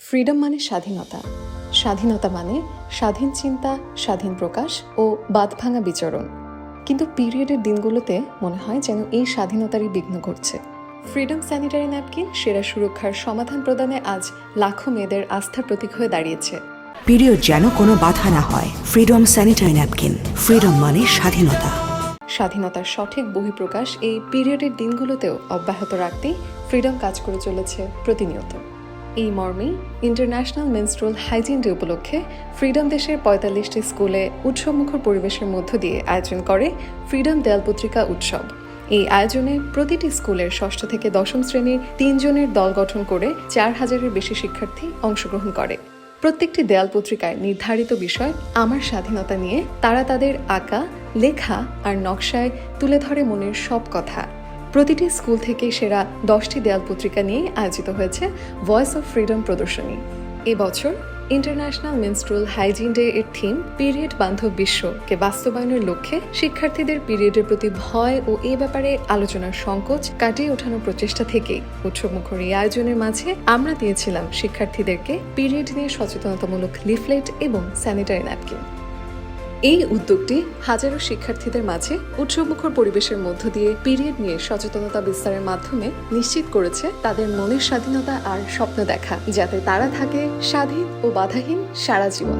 Freedom মানে স্বাধীনতা। স্বাধীনতা মানে স্বাধীন চিন্তা, স্বাধীন প্রকাশ ও বাঁধভাঙা বিচরণ। কিন্তু পিরিয়ডের দিনগুলোতে মনে হয় যেন এই স্বাধীনতারই বিঘ্ন ঘটছে। ফ্রিডম স্যানিটারি ন্যাপকিন সেরা সুরক্ষার সমাধান প্রদানে আজ লাখো মেয়েদের আস্থার প্রতীক হয়ে দাঁড়িয়েছে। পিরিয়ড যেন কোনো বাধা না হয়। Freedom sanitary napkin. ফ্রিডম মানে স্বাধীনতা। স্বাধীনতার সঠিক বহিঃপ্রকাশ এই পিরিয়ডের দিনগুলোতেও অব্যাহত রাখতেই ফ্রিডম কাজ করে চলেছে প্রতিনিয়ত। এই মর্মেই ইন্টারন্যাশনাল মেনস্ট্রুয়াল হাইজিন ডে উপলক্ষে ফ্রিডম দেশের ৪৫টি স্কুলে উৎসবমুখর পরিবেশের মধ্য দিয়ে আয়োজন করে ফ্রিডম দেয়াল পত্রিকা উৎসব। এই আয়োজনে প্রতিটি স্কুলের ষষ্ঠ থেকে দশম শ্রেণীর ৩ জনের দল গঠন করে ৪,০০০-এর বেশি শিক্ষার্থী অংশগ্রহণ করে। প্রত্যেকটি দেয়াল পত্রিকায় নির্ধারিত বিষয় আমার স্বাধীনতা নিয়ে তারা তাদের আঁকা, লেখা আর নকশায় তুলে ধরে মনের সব কথা। প্রতিটি স্কুল থেকে সেরা 10টি দেয়াল পত্রিকা নিয়ে আয়োজিত হয়েছে ভয়েস অফ ফ্রিডম প্রদর্শনী। এবছর ইন্টারন্যাশনাল মেনস্ট্রুয়াল হাইজিন ডে এর থিম পিরিয়ড বান্ধব বিশ্বকে বাস্তবায়নের লক্ষ্যে শিক্ষার্থীদের পিরিয়ডের প্রতি ভয় ও এ ব্যাপারে আলোচনার সংকোচ কাটিয়ে ওঠানোর প্রচেষ্টা থেকেই উৎসবমুখর এই আয়োজনের মাঝে আমরা দিয়েছিলাম শিক্ষার্থীদেরকে পিরিয়ড নিয়ে সচেতনতামূলক লিফলেট এবং স্যানিটারি ন্যাপকিন। এই উদ্যোগটি হাজারো শিক্ষার্থীদের মাঝে উৎসবমুখর পরিবেশের মধ্য দিয়ে পিরিয়ড নিয়ে সচেতনতা বিস্তারের মাধ্যমে নিশ্চিত করেছে তাদের মনের স্বাধীনতা আর স্বপ্ন দেখা, যাতে তারা থাকে স্বাধীন ও বাধাহীন সারা জীবন।